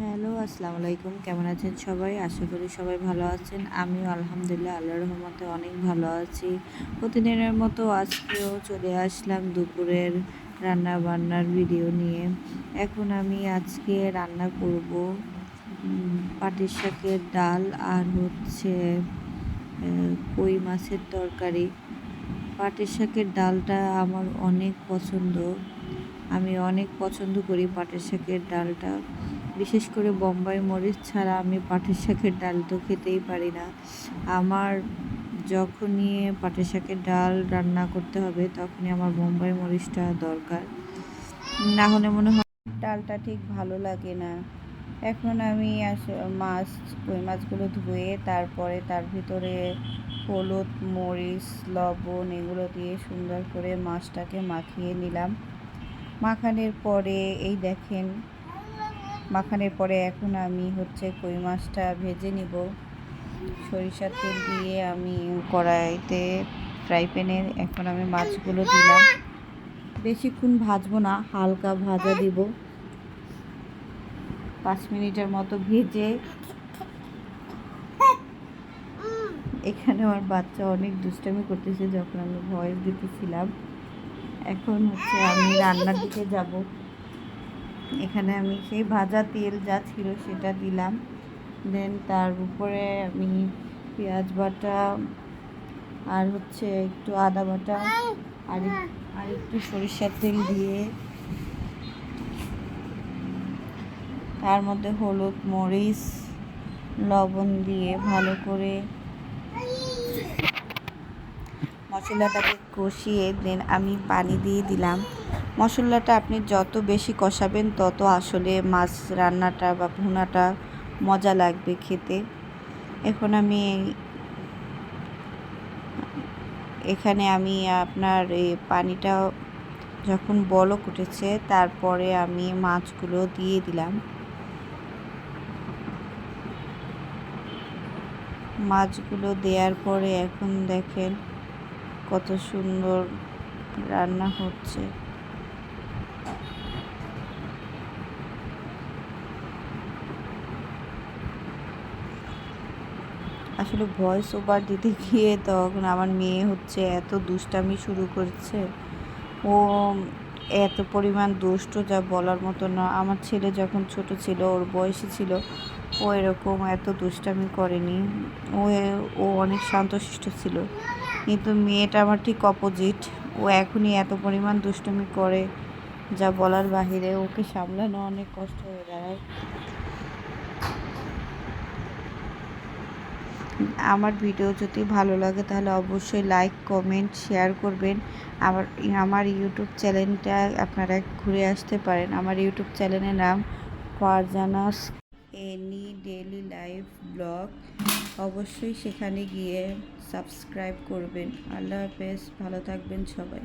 Hello, আসসালামু আলাইকুম। কেমন আছেন সবাই? আশা করি সবাই ভালো আছেন। আমিও আলহামদুলিল্লাহ আল্লাহর রহমতে অনেক ভালো আছি। প্রতিদিনের মতো আজকেও চলে আসলাম দুপুরের রান্না-বান্নার ভিডিও নিয়ে। এখন আমি আজকে রান্না করব পাটের শাকের ডাল আর কই মাছের তরকারি। পাটের শাকের ডালটা আমার অনেক পছন্দ। আমি অনেক পছন্দ করি পাটের শাকের ডালটা। বিশেষ করে বোম্বাই মরিচ ছাড়া আমি পাটের শাকের ডাল তো খেতেই পারি না। আমার যখনই পাটের শাকের ডাল রান্না করতে হবে তখনই আমার বোম্বাই মরিচটা দরকার, না হলে মনে হয় ডালটা ঠিক ভালো লাগে না। এখন আমি কই মাছগুলো ধুয়ে তারপরে তার ভিতরে হলুদ, মরিচ, লবণ এগুলো দিয়ে সুন্দর করে মাছটাকে মাখিয়ে নিলাম। মাখানোর পরে এখন আমি কই মাছটা ভেজে নিব। সরিষার তেল দিয়ে আমি কড়াইতে ফ্রাই প্যানে এখন আমি মাছগুলো দিলাম। বেশিক্ষণ ভাজবো না, হালকা ভাজা দিব। 5 মিনিটের মতো ভেজে এখানে আমার বাচ্চা অনেক দুষ্টামি করতেছে যখন আমি ভয়েস দিতেছিলাম। এখন আমি রান্নার দিকে যাব। এখানে আমি সেই ভাজা তেল যা ছিল সেটা দিলাম। দেন তার উপরে আমি পেঁয়াজ বাটা আর একটু আদা বাটা আর একটু সরিষার তেল দিয়ে তার মধ্যে হলুদ, মরিচ, লবণ দিয়ে ভালো করে মশলাটাকে কষিয়ে দেন আমি পানি দিয়ে দিলাম। মশলাটা আপনি যত বেশি কষাবেন তত আসলে মাছ রান্নাটা বা ভুনাটা মজা লাগবে খেতে। এখন এখানে আমি আপনার এই পানিটা যখন বলক উঠেছে তারপরে আমি মাছগুলো দিয়ে দিলাম। মাছগুলো দেওয়ার পরে এখন দেখেন কত সুন্দর রান্না হচ্ছে। আসলে ভয়েস ওভার দিতে গিয়ে তখন আমার মেয়ে এত দুষ্টামি শুরু করছে। ও এত পরিমাণ দুষ্ট যা বলার মতো না। আমার ছেলে যখন ছোট ছিল, ওর বয়সী ছিল, ও এরকম এত দুষ্টামি করেনি। ও অনেক শান্তশিষ্ট ছিল। কিন্তু মেয়েটা আমার ঠিক অপোজিট। ও এখনই এত পরিমাণ দুষ্টামি করে যা বলার বাহিরে। ওকে সামলানো অনেক কষ্ট হয়ে দাঁড়ায়। আমার ভিডিও যদি ভালো লাগে তাহলে অবশ্যই লাইক, কমেন্ট, শেয়ার করবেন। আমার ইউটিউব চ্যানেলটা আপনারা ঘুরে আসতে পারেন। আমার ইউটিউব চ্যানেলের নাম Farzana's any daily life blog. অবশ্যই সেখানে গিয়ে সাবস্ক্রাইব করবেন। আল্লাহ হাফেজ, ভালো থাকবেন সবাই।